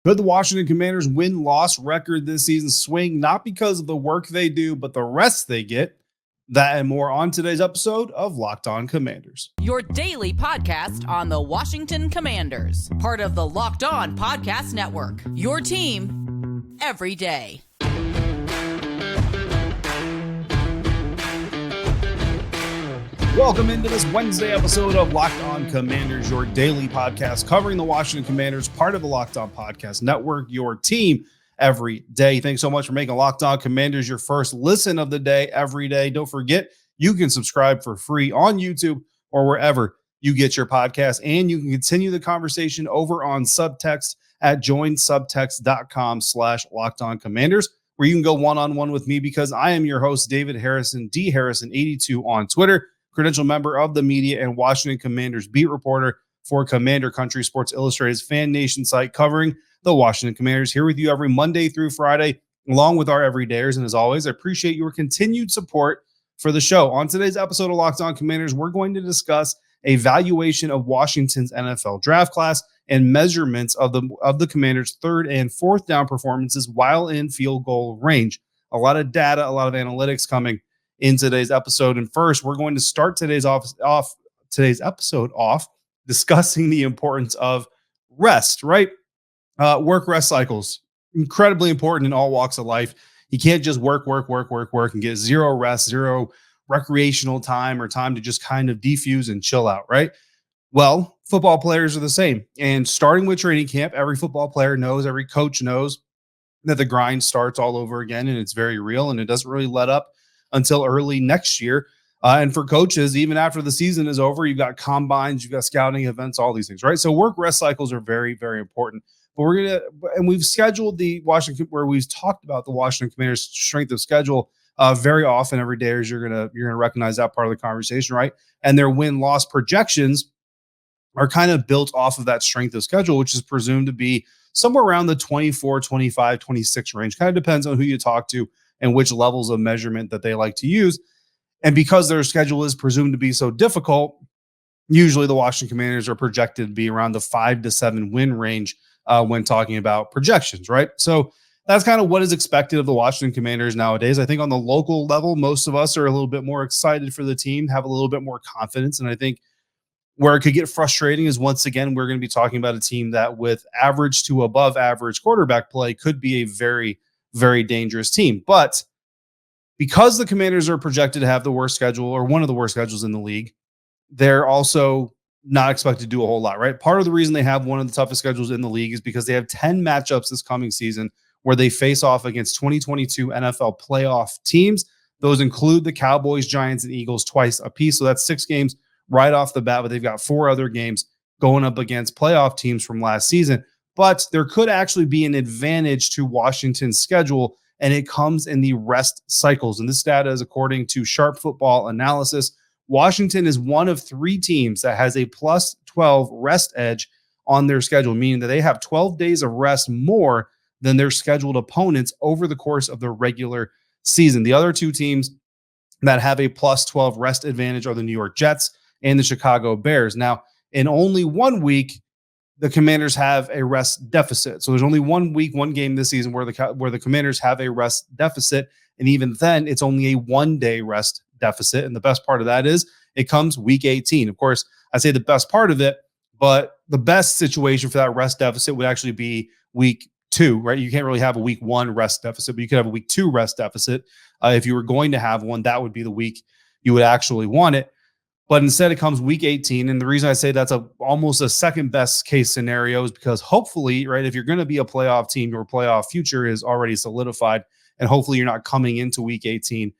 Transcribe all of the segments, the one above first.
Could the Washington Commanders win-loss record this season swing not because of the work they do, but the rest they get? That and more on today's episode of Locked On Commanders. Your daily podcast on the Washington Commanders, part of the Locked On Podcast Network. Your team every day. Welcome into this Wednesday episode of Locked On Commanders, your daily podcast covering the Washington Commanders, part of the Locked On Podcast Network, your team every day. Thanks so much for making Locked On Commanders your first listen of the day every day. Don't forget, you can subscribe for free on YouTube or wherever you get your podcast, and you can continue the conversation over on Subtext at joinsubtext.com/LockedOnCommanders, where you can go one-on-one with me because I am your host, David Harrison, D Harrison82 on Twitter, credential member of the media and Washington Commanders beat reporter for Commander Country, Sports Illustrated's Fan Nation site covering the Washington Commanders, here with you every Monday through Friday, along with our everydayers. And as always, I appreciate your continued support for the show. On today's episode of Locked On Commanders, we're going to discuss a valuation of Washington's NFL draft class and measurements of the Commanders' third and fourth down performances while in field goal range. A lot of data, a lot of analytics coming in today's episode. And first, we're going to start today's episode off discussing the importance of rest, right? Work rest cycles, incredibly important in all walks of life. You can't just work and get zero rest, zero recreational time or time to just kind of defuse and chill out, right? Well, football players are the same. And starting with training camp, every football player knows, every coach knows that the grind starts all over again, and it's very real, and it doesn't really let up until early next year. And for coaches, even after the season is over, you've got combines, you've got scouting events, all these things, right? So work rest cycles are very, very important. But we've scheduled the Washington, where we've talked about the Washington Commanders' strength of schedule very often every day, as you're gonna recognize that part of the conversation, right? And their win-loss projections are kind of built off of that strength of schedule, which is presumed to be somewhere around the 24, 25, 26 range. Kind of depends on who you talk to and which levels of measurement that they like to use. And because their schedule is presumed to be so difficult, usually the Washington Commanders are projected to be around the 5 to 7 win range when talking about projections, right? So that's kind of what is expected of the Washington Commanders nowadays. I think on the local level, most of us are a little bit more excited for the team, have a little bit more confidence. And I think where it could get frustrating is, once again, we're going to be talking about a team that with average to above average quarterback play could be a very, very dangerous team. But because the Commanders are projected to have the worst schedule, or one of the worst schedules in the league, they're also not expected to do a whole lot, right? Part of the reason they have one of the toughest schedules in the league is because they have 10 matchups this coming season where they face off against 2022 NFL playoff teams. Those include the Cowboys, Giants, and Eagles twice apiece. So that's 6 games right off the bat, but they've got 4 other games going up against playoff teams from last season. But there could actually be an advantage to Washington's schedule, and it comes in the rest cycles. And this data is according to Sharp Football Analysis. Washington is one of 3 teams that has a plus 12 rest edge on their schedule, meaning that they have 12 days of rest more than their scheduled opponents over the course of the regular season. The other 2 teams that have a plus 12 rest advantage are the New York Jets and the Chicago Bears. Now, in only 1 week, the Commanders have a rest deficit. So there's only 1 week, 1 game this season where the Commanders have a rest deficit. And even then, it's only a 1-day rest deficit. And the best part of that is it comes week 18. Of course, I say the best part of it, but the best situation for that rest deficit would actually be week 2, right? You can't really have a week 1 rest deficit, but you could have a week 2 rest deficit. If you were going to have one, that would be the week you would actually want it. But instead, it comes week 18. And the reason I say that's almost a second best case scenario is because hopefully, right, if you're going to be a playoff team, your playoff future is already solidified. And hopefully you're not coming into week 18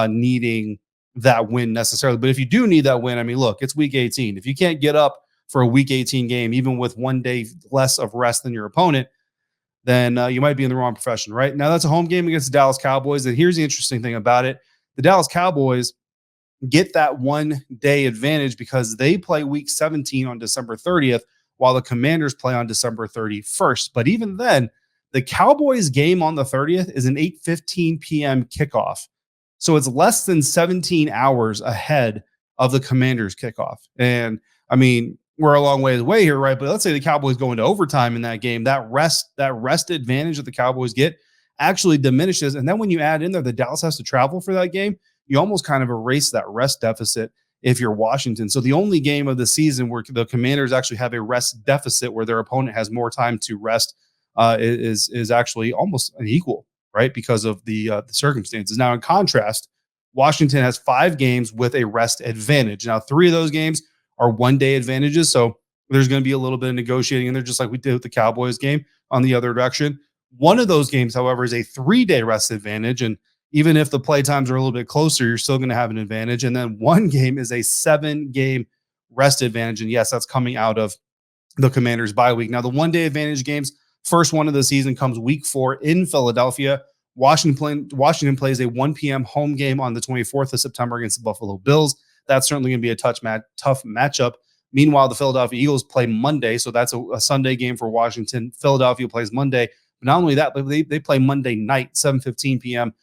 needing that win necessarily. But if you do need that win, I mean, look, it's week 18. If you can't get up for a week 18 game, even with 1 day less of rest than your opponent, then you might be in the wrong profession, right? Now, that's a home game against the Dallas Cowboys. And here's the interesting thing about it. The Dallas Cowboys get that 1 day advantage because they play week 17 on December 30th, while the Commanders play on December 31st. But even then, the Cowboys game on the 30th is an 8:15 p.m. kickoff. So it's less than 17 hours ahead of the Commanders kickoff. And I mean, we're a long way away here, right? But let's say the Cowboys go into overtime in that game, that rest advantage that the Cowboys get actually diminishes. And then when you add in there, the Dallas has to travel for that game, you almost kind of erase that rest deficit if you're Washington. So the only game of the season where the Commanders actually have a rest deficit, where their opponent has more time to rest, is actually almost an equal, right? Because of the circumstances. Now, in contrast, Washington has 5 games with a rest advantage. Now, 3 of those games are one-day advantages, so there's going to be a little bit of negotiating in there, just like we did with the Cowboys game on the other direction. One of those games, however, is a 3-day rest advantage, and even if the play times are a little bit closer, you're still going to have an advantage. And then one game is a 7-game rest advantage, and yes, that's coming out of the Commanders' bye week. Now, the one-day advantage games, first one of the season comes week 4 in Philadelphia. Washington plays a 1 p.m. home game on the 24th of September against the Buffalo Bills. That's certainly going to be a tough matchup. Meanwhile, the Philadelphia Eagles play Monday, so that's a Sunday game for Washington. Philadelphia plays Monday. But not only that, but they play Monday night, 7:15 p.m.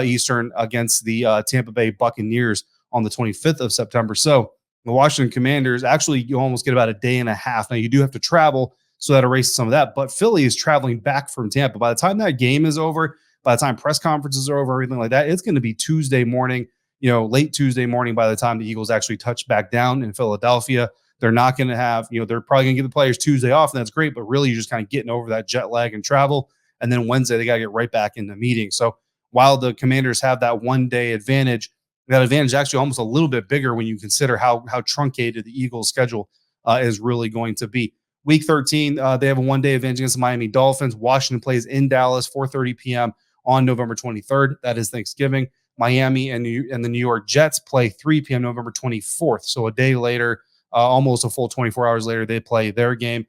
Eastern against the Tampa Bay Buccaneers on the 25th of September. So the Washington Commanders, actually, you almost get about a day and a half. Now, you do have to travel, so that erases some of that. But Philly is traveling back from Tampa. By the time that game is over, by the time press conferences are over, everything like that, it's going to be Tuesday morning, late Tuesday morning by the time the Eagles actually touch back down in Philadelphia. They're not going to have, they're probably going to give the players Tuesday off, and that's great, but really you're just kind of getting over that jet lag and travel. And then Wednesday, they got to get right back in the meeting. So while the Commanders have that one-day advantage, that advantage is actually almost a little bit bigger when you consider how truncated the Eagles' schedule is really going to be. Week 13, they have a one-day advantage against the Miami Dolphins. Washington plays in Dallas, 4:30 p.m. on November 23rd. That is Thanksgiving. Miami and the New York Jets play 3 p.m. November 24th. So a day later, almost a full 24 hours later, they play their game.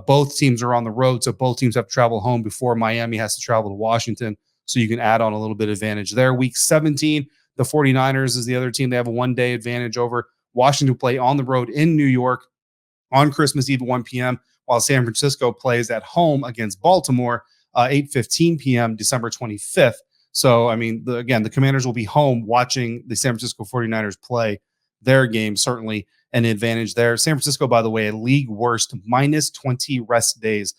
Both teams are on the road, so both teams have to travel home before Miami has to travel to Washington. So you can add on a little bit of advantage there. Week 17, the 49ers is the other team. They have a one-day advantage over Washington, play on the road in New York on Christmas Eve at 1 p.m., while San Francisco plays at home against Baltimore 8:15 p.m. December 25th. So, I mean, the Commanders will be home watching the San Francisco 49ers play their game, certainly an advantage there. San Francisco, by the way, a league worst minus 20 rest days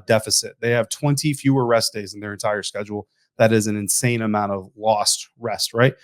deficit. They have 20 fewer rest days in their entire schedule. That is an insane amount of lost rest, right?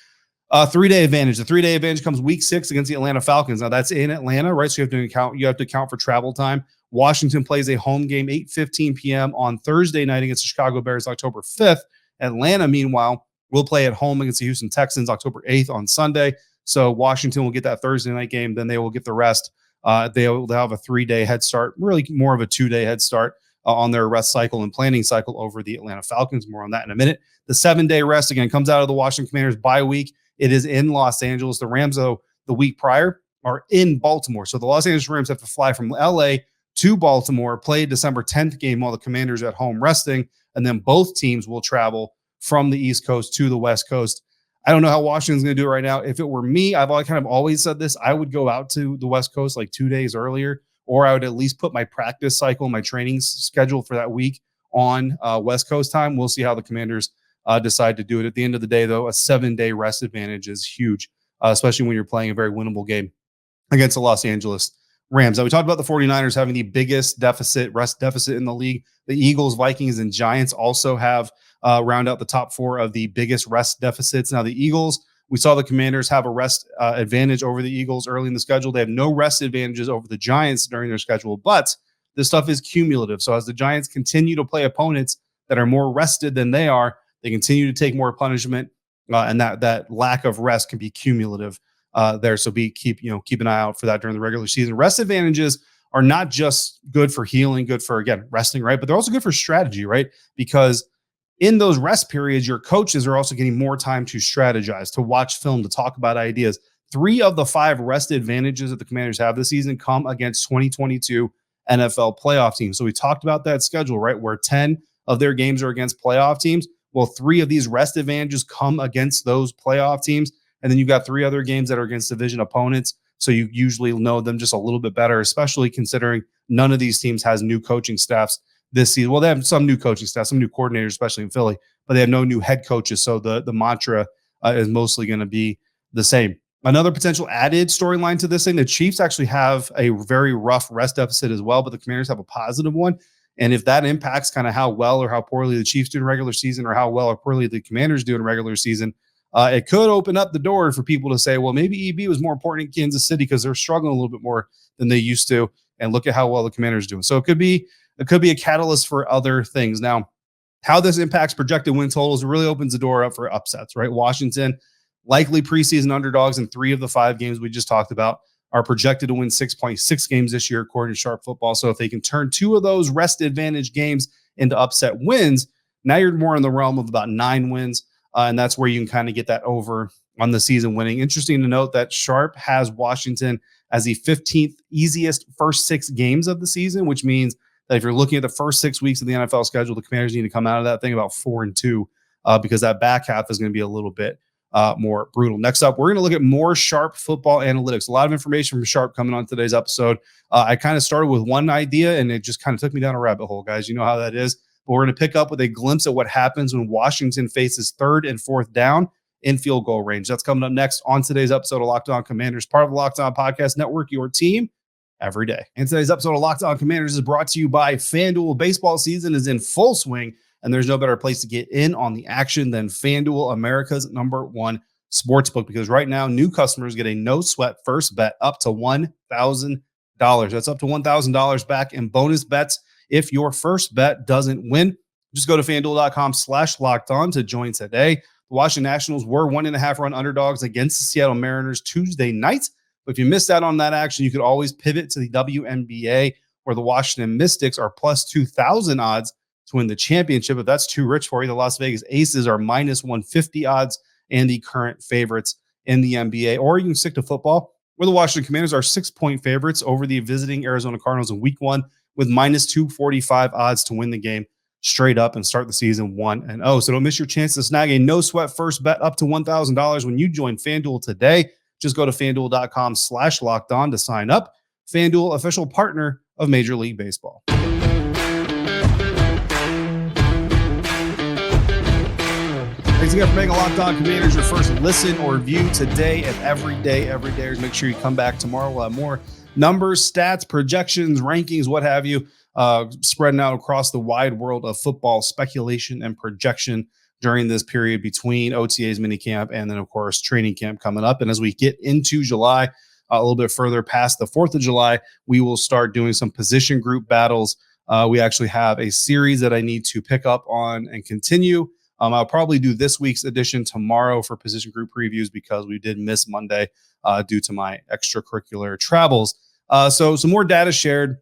3-day advantage. The 3-day advantage comes week 6 against the Atlanta Falcons. Now that's in Atlanta, right? So you have to account for travel time. Washington plays a home game 8:15 p.m. on Thursday night against the Chicago Bears, October 5th. Atlanta, meanwhile, will play at home against the Houston Texans October 8th on Sunday. So Washington will get that Thursday night game. Then they will get the rest. They'll have a 3-day head start, really more of a 2-day head start on their rest cycle and planning cycle over the Atlanta Falcons. More on that in a minute. The 7-day rest, again, comes out of the Washington Commanders bye week. It is in Los Angeles. The Rams, though, the week prior are in Baltimore. So the Los Angeles Rams have to fly from L.A. to Baltimore, play December 10th game while the Commanders are at home resting, and then both teams will travel from the East Coast to the West Coast. I don't know how Washington's going to do it right now. If it were me, I've kind of always said this, I would go out to the West Coast like 2 days earlier, or I would at least put my practice cycle, my training schedule for that week on West Coast time. We'll see how the Commanders decide to do it. At the end of the day, though, a 7-day rest advantage is huge, especially when you're playing a very winnable game against the Los Angeles Rams. Now, we talked about the 49ers having the biggest rest deficit in the league. The Eagles, Vikings, and Giants also have round out the top 4 of the biggest rest deficits. Now, the Eagles, we saw the Commanders have a rest advantage over the Eagles early in the schedule. They have no rest advantages over the Giants during their schedule, but this stuff is cumulative. So as the Giants continue to play opponents that are more rested than they are, they continue to take more punishment, and that lack of rest can be cumulative there. So keep an eye out for that during the regular season. Rest advantages are not just good for healing, good for, again, resting, right? But they're also good for strategy, right? Because in those rest periods, your coaches are also getting more time to strategize, to watch film, to talk about ideas. 3 of the 5 rest advantages that the Commanders have this season come against 2022 NFL playoff teams. So we talked about that schedule, right? Where 10 of their games are against playoff teams. Well, 3 of these rest advantages come against those playoff teams. And then you've got 3 other games that are against division opponents. So you usually know them just a little bit better, especially considering none of these teams has new coaching staffs this season. Well, they have some new coaching staff, some new coordinators, especially in Philly, but they have no new head coaches. So the mantra is mostly going to be the same. Another potential added storyline to this thing, the Chiefs actually have a very rough rest deficit as well, but the Commanders have a positive one. And if that impacts kind of how well or how poorly the Chiefs do in regular season or how well or poorly the Commanders do in regular season, it could open up the door for people to say, well, maybe EB was more important in Kansas City because they're struggling a little bit more than they used to. And look at how well the Commanders are doing. So it could be a catalyst for other things. Now, how this impacts projected win totals really opens the door up for upsets, right? Washington, likely preseason underdogs in 3 of the 5 games we just talked about, are projected to win 6.6 games this year, according to Sharp Football. So if they can turn 2 of those rest advantage games into upset wins, now you're more in the realm of about 9 wins. And that's where you can kind of get that over on the season winning. Interesting to note that Sharp has Washington as the 15th easiest first 6 games of the season, which means that if you're looking at the first 6 weeks of the NFL schedule, the Commanders need to come out of that thing about 4-2 because that back half is going to be a little bit more brutal. Next up, we're going to look at more Sharp football analytics. A lot of information from Sharp coming on today's episode. I kind of started with one idea and it just kind of took me down a rabbit hole, guys. You know how that is. But we're going to pick up with a glimpse at what happens when Washington faces 3rd and 4th down in field goal range. That's coming up next on today's episode of Locked On Commanders, part of the Locked On Podcast Network, your team every day. And today's episode of Locked On Commanders is brought to you by FanDuel. Baseball season is in full swing, and there's no better place to get in on the action than FanDuel, America's #1 sportsbook, because right now new customers get a no sweat first bet up to $1,000. That's up to $1,000 back in bonus bets if your first bet doesn't win. Just go to FanDuel.com/lockedon to join today. The Washington Nationals were 1.5-run underdogs against the Seattle Mariners Tuesday night. But if you missed out on that action, you could always pivot to the WNBA, where the Washington Mystics are plus 2,000 odds to win the championship. If that's too rich for you, the Las Vegas Aces are minus 150 odds and the current favorites in the NBA. Or you can stick to football, where the Washington Commanders are 6-point favorites over the visiting Arizona Cardinals in week 1 with minus 245 odds to win the game straight up and start the season 1-0. So don't miss your chance to snag a no sweat first bet up to $1,000 when you join FanDuel today. Just go to FanDuel.com/lockedon to sign up. FanDuel, official partner of Major League Baseball. Thanks again for making Locked On Commanders your first listen or view today and every day. Make sure you come back tomorrow. We'll have more numbers, stats, projections, rankings, what have you, spreading out across the wide world of football speculation and projection during this period between OTAs, minicamp, and then, of course, training camp coming up. And as we get into July, a little bit further past the 4th of July, we will start doing some position group battles. We actually have a series that I need to pick up on and continue. I'll probably do this week's edition tomorrow for position group previews because we did miss Monday due to my extracurricular travels. So some more data shared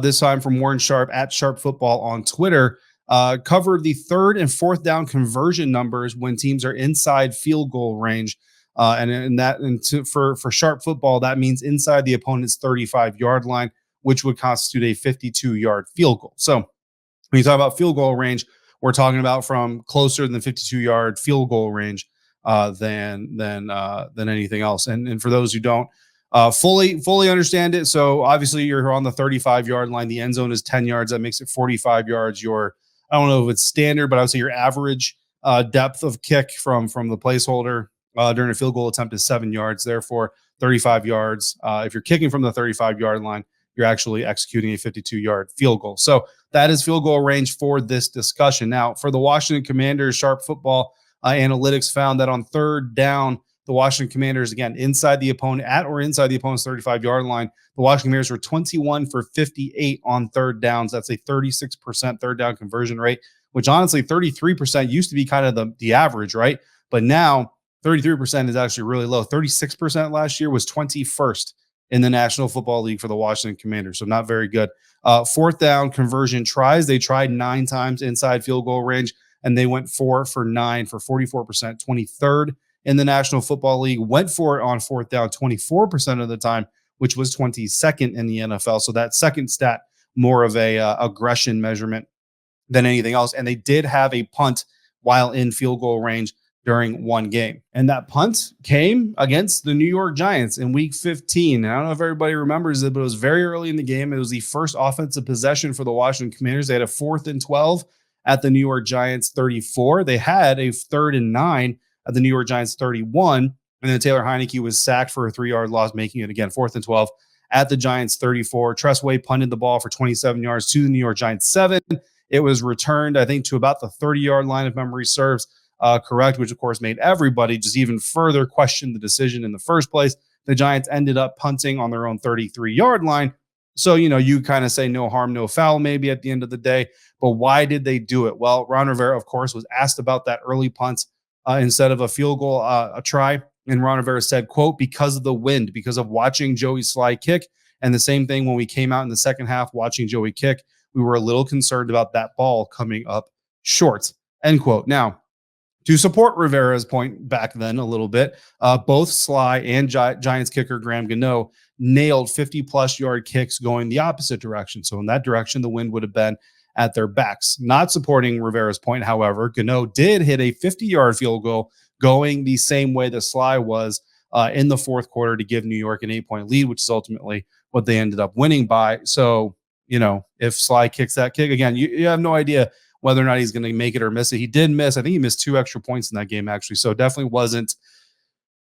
this time from Warren Sharp at Sharp Football on Twitter. Covered the 3rd and 4th down conversion numbers when teams are inside field goal range. For Sharp Football, that means inside the opponent's 35-yard line, which would constitute a 52-yard field goal. So when you talk about field goal range, we're talking about from closer than 52-yard field goal range than anything else. And for those who don't fully understand it, so obviously you're on the 35-yard line. The end zone is 10 yards. That makes it 45 yards. I don't know if it's standard, but I would say your average depth of kick from the placeholder during a field goal attempt is 7 yards. Therefore, 35 yards. If you're kicking from the 35-yard line, you're actually executing a 52-yard field goal. So that is field goal range for this discussion. Now, for the Washington Commanders, Sharp Football analytics found that on 3rd down, the Washington Commanders, again, inside the opponent, at or inside the opponent's 35-yard line, the Washington Commanders were 21 for 58 on 3rd downs. That's a 36% 3rd down conversion rate, which honestly 33% used to be kind of the average, right? But now 33% is actually really low. 36% last year was 21st in the National Football League for the Washington Commanders, so not very good. 4th down conversion tries, they tried 9 times inside field goal range, and they went 4 for 9 for 44%, 23rd in the National Football League. Went for it on 4th down 24% of the time, which was 22nd in the NFL. So that second stat, more of a aggression measurement than anything else. And they did have a punt while in field goal range during one game. And that punt came against the New York Giants in week 15. And I don't know if everybody remembers it, but it was very early in the game. It was the first offensive possession for the Washington Commanders. They had a 4th and 12 at the New York Giants 34. They had a 3rd and 9 at the New York Giants 31. And then Taylor Heineke was sacked for a 3-yard loss, making it again 4th and 12 at the Giants 34. Tress Way punted the ball for 27 yards to the New York Giants 7. It was returned, I think, to about the 30-yard line, if memory serves correct, which of course made everybody just even further question the decision in the first place. The Giants ended up punting on their own 33-yard line. So, you kind of say no harm, no foul maybe at the end of the day. But why did they do it? Well, Ron Rivera, of course, was asked about that early punt instead of a field goal, a try. And Ron Rivera said, quote, because of the wind, because of watching Joey Slye kick. And the same thing when we came out in the second half watching Joey kick, we were a little concerned about that ball coming up short, end quote. Now, to support Rivera's point back then a little bit, both Slye and Giants kicker Graham Gano nailed 50-plus yard kicks going the opposite direction. So in that direction, the wind would have been at their backs. Not supporting Rivera's point, however, Gano did hit a 50-yard field goal going the same way that Slye was in the fourth quarter to give New York an 8-point lead, which is ultimately what they ended up winning by. So, if Slye kicks that kick, again, you have no idea whether or not he's going to make it or miss it. He did miss. I think he missed 2 extra points in that game, actually. So it definitely wasn't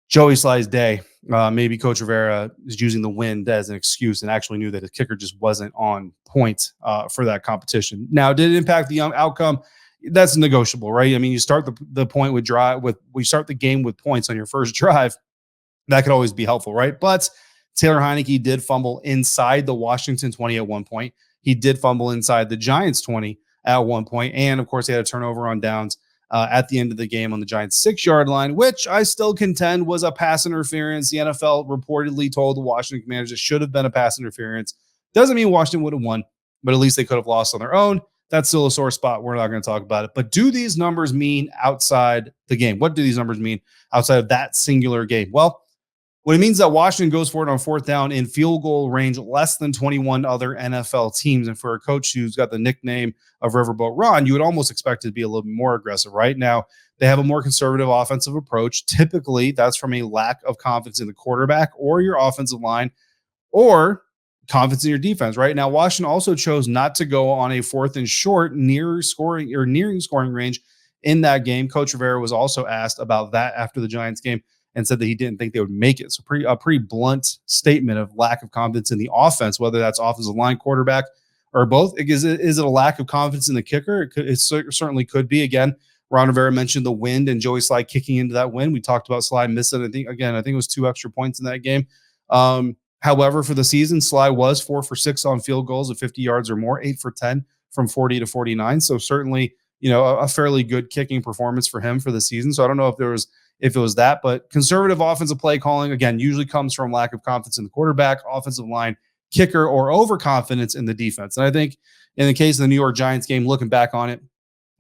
Joey Slye's day. Maybe Coach Rivera is using the wind as an excuse and actually knew that his kicker just wasn't on point for that competition. Now, did it impact the outcome? That's negotiable, right? I mean, you start we start the game with points on your first drive. That could always be helpful, right? But Taylor Heineke did fumble inside the Washington 20 at one point. He did fumble inside the Giants 20 at one point. And of course, he had a turnover on downs at the end of the game on the Giants 6-yard line, which I still contend was a pass interference. The NFL reportedly told the Washington Commanders it should have been a pass interference. Doesn't mean Washington would have won, but at least they could have lost on their own. That's still a sore spot. We're not going to talk about it. But do these numbers mean outside the game? What do these numbers mean outside of that singular game? Well, what it means that Washington goes for it on 4th down in field goal range less than 21 other NFL teams. And for a coach who's got the nickname of Riverboat Ron, you would almost expect it to be a little bit more aggressive. Right now, they have a more conservative offensive approach. Typically, that's from a lack of confidence in the quarterback or your offensive line or confidence in your defense. Right now, Washington also chose not to go on a 4th and short nearing scoring range in that game. Coach Rivera was also asked about that after the Giants game and said that he didn't think they would make it. So a pretty blunt statement of lack of confidence in the offense, whether that's offensive line, quarterback, or both. Is it a lack of confidence in the kicker? It certainly could be. Again, Ron Rivera mentioned the wind and Joey Slye kicking into that wind. We talked about Slye missing, I think it was 2 extra points in that game. However, for the season, Slye was 4 for 6 on field goals of 50 yards or more, 8 for 10 from 40 to 49. So certainly, a fairly good kicking performance for him for the season. So I don't know if it was that, but conservative offensive play calling, again, usually comes from lack of confidence in the quarterback, offensive line, kicker, or overconfidence in the defense. And I think in the case of the New York Giants game, looking back on it,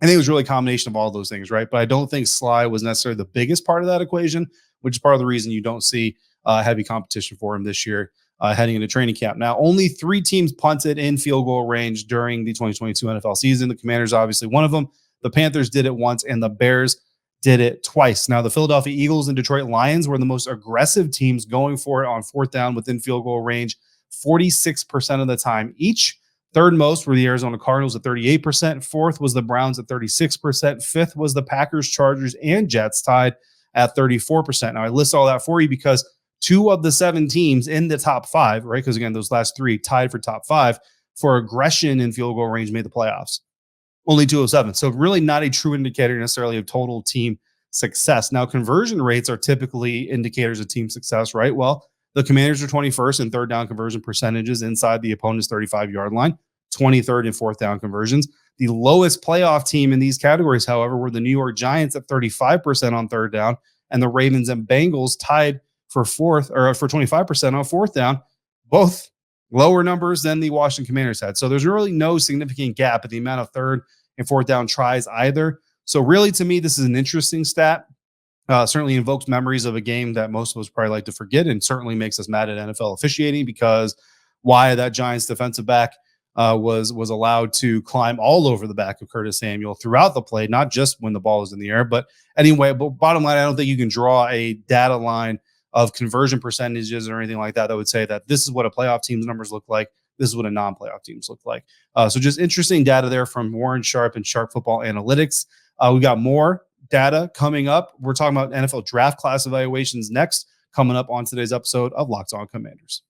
I think it was really a combination of all those things, right? But I don't think Slye was necessarily the biggest part of that equation, which is part of the reason you don't see heavy competition for him this year heading into training camp. Now, only 3 teams punted in field goal range during the 2022 NFL season. The Commanders, obviously one of them. The Panthers did it once, and the Bears did it twice. Now, the Philadelphia Eagles and Detroit Lions were the most aggressive teams going for it on 4th down within field goal range, 46% of the time each. Third most were the Arizona Cardinals at 38%. Fourth was the Browns at 36%. Fifth was the Packers, Chargers, and Jets tied at 34%. Now, I list all that for you because 2 of the 7 teams in the top 5, right? Because again, those last 3 tied for top 5 for aggression in field goal range made the playoffs. Only 2 of 7. So really not a true indicator necessarily of total team success. Now, conversion rates are typically indicators of team success, right? Well, the Commanders are 21st in 3rd down conversion percentages inside the opponent's 35-yard line, 23rd in 4th down conversions. The lowest playoff team in these categories, however, were the New York Giants at 35% on 3rd down, and the Ravens and Bengals tied for 25% on 4th down, both lower numbers than the Washington Commanders had. So there's really no significant gap in the amount of 3rd and 4th down tries either. So really, to me, this is an interesting stat. Certainly invokes memories of a game that most of us probably like to forget, and certainly makes us mad at NFL officiating, because why that Giants defensive back was allowed to climb all over the back of Curtis Samuel throughout the play, not just when the ball was in the air. But anyway, but bottom line, I don't think you can draw a data line of conversion percentages or anything like that that would say that this is what a playoff team's numbers look like. This is what a non-playoff teams look like. So just interesting data there from Warren Sharp and Sharp Football Analytics. We got more data coming up. We're talking about NFL draft class evaluations next, coming up on today's episode of Locked On Commanders.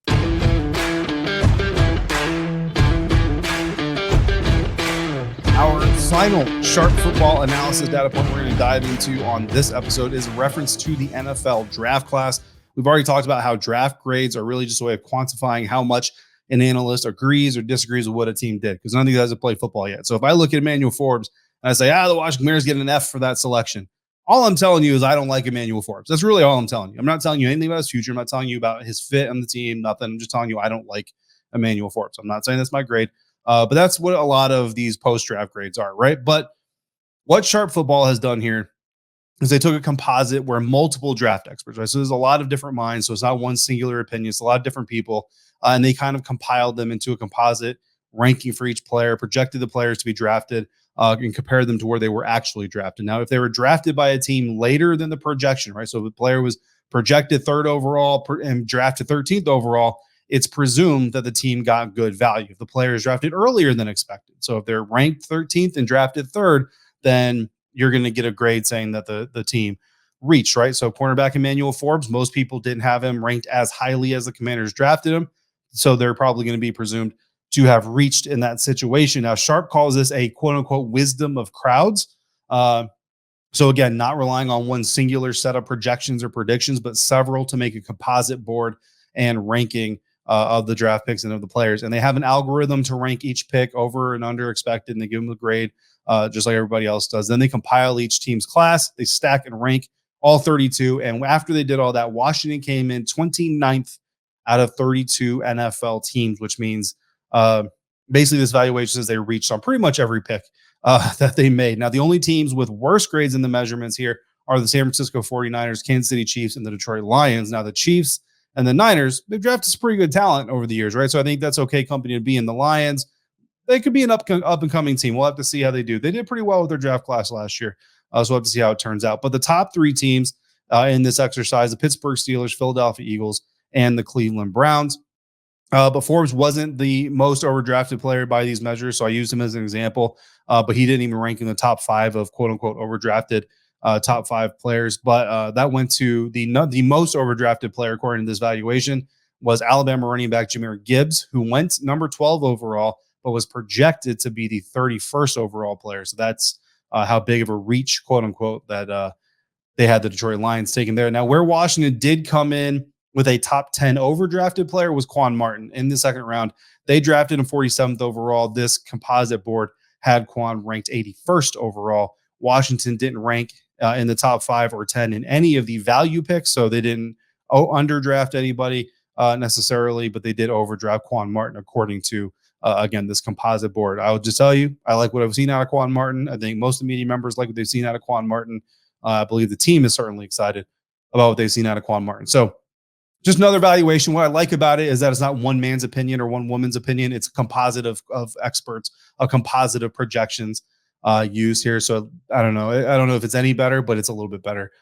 Our final sharp football analysis data point we're going to dive into on this episode is a reference to the NFL draft class. We've already talked about how draft grades are really just a way of quantifying how much an analyst agrees or disagrees with what a team did, because none of these guys have played football yet. So if I look at Emmanuel Forbes and I say, the Washington Commanders get an F for that selection, all I'm telling you is I don't like Emmanuel Forbes. That's really all I'm telling you. I'm not telling you anything about his future. I'm not telling you about his fit on the team, nothing. I'm just telling you I don't like Emmanuel Forbes. I'm not saying that's my grade. But that's what a lot of these post-draft grades are, right? But what Sharp Football has done here is they took a composite where multiple draft experts, right? So there's a lot of different minds. So it's not one singular opinion. It's a lot of different people. And they kind of compiled them into a composite ranking for each player, projected the players to be drafted, and compared them to where they were actually drafted. Now, if they were drafted by a team later than the projection, right? So if the player was projected 3rd overall and drafted 13th overall, it's presumed that the team got good value. If the player is drafted earlier than expected, so if they're ranked 13th and drafted 3rd, then you're going to get a grade saying that the team reached, right? So cornerback Emmanuel Forbes, most people didn't have him ranked as highly as the Commanders drafted him, so they're probably going to be presumed to have reached in that situation. Now, Sharp calls this a quote-unquote wisdom of crowds. So again, not relying on one singular set of projections or predictions, but several to make a composite board and ranking of the draft picks and of the players. And they have an algorithm to rank each pick over and under expected, and they give them a grade just like everybody else does. Then they compile each team's class. They stack and rank all 32. And after they did all that, Washington came in 29th out of 32 NFL teams, which means basically this valuation says they reached on pretty much every pick that they made. Now, the only teams with worse grades in the measurements here are the San Francisco 49ers, Kansas City Chiefs, and the Detroit Lions. Now, the Chiefs and the Niners, they've drafted some pretty good talent over the years, right? So I think that's okay company to be in. The Lions, they could be an up-and-coming team. We'll have to see how they do. They did pretty well with their draft class last year, so we'll have to see how it turns out. But the top 3 teams in this exercise, the Pittsburgh Steelers, Philadelphia Eagles, and the Cleveland Browns. But Forbes wasn't the most overdrafted player by these measures, so I used him as an example. But he didn't even rank in the top 5 of quote-unquote overdrafted top 5 players. But that went to the most overdrafted player according to this valuation was Alabama running back Jahmyr Gibbs, who went number 12 overall, but was projected to be the 31st overall player. So that's how big of a reach, quote-unquote, that they had the Detroit Lions taken there. Now, where Washington did come in with a top 10 overdrafted player was Quan Martin in the 2nd round. They drafted him 47th overall. This composite board had Quan ranked 81st overall. Washington didn't rank in the top 5 or 10 in any of the value picks, so they didn't underdraft anybody necessarily, but they did overdraft Quan Martin according to, again, this composite board. I will just tell you, I like what I've seen out of Quan Martin. I think most of the media members like what they've seen out of Quan Martin. I believe the team is certainly excited about what they've seen out of Quan Martin. So just another valuation. What I like about it is that it's not one man's opinion or one woman's opinion. It's a composite of experts, a composite of projections used here. So I don't know. I don't know if it's any better, but it's a little bit better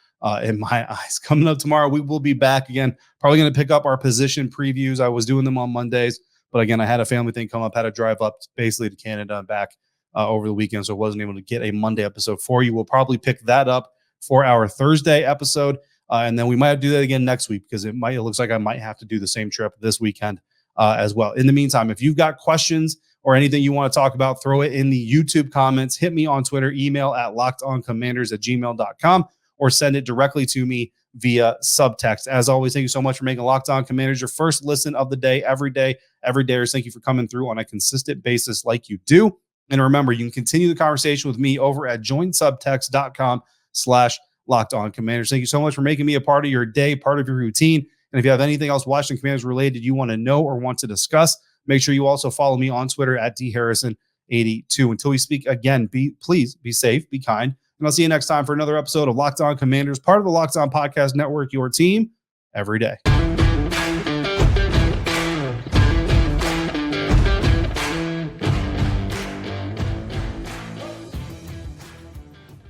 in my eyes. Coming up tomorrow, we will be back again. Probably going to pick up our position previews. I was doing them on Mondays, but again, I had a family thing come up, had to drive up basically to Canada and back over the weekend, so I wasn't able to get a Monday episode for you. We'll probably pick that up for our Thursday episode. And then we might do that again next week because it looks like I might have to do the same trip this weekend as well. In the meantime, if you've got questions or anything you want to talk about, throw it in the YouTube comments. Hit me on Twitter, email at lockedoncommanders@gmail.com, or send it directly to me via subtext. As always, thank you so much for making Locked On Commanders your first listen of the day, every day. Everydayers, thank you for coming through on a consistent basis like you do. And remember, you can continue the conversation with me over at joinsubtext.com/Locked On Commanders. Thank you so much for making me a part of your day, part of your routine. And if you have anything else Washington Commanders related you want to know or want to discuss, make sure you also follow me on Twitter at dharrison82. Until we speak again, please be safe, be kind, and I'll see you next time for another episode of Locked On Commanders, part of the Locked On Podcast Network, your team every day.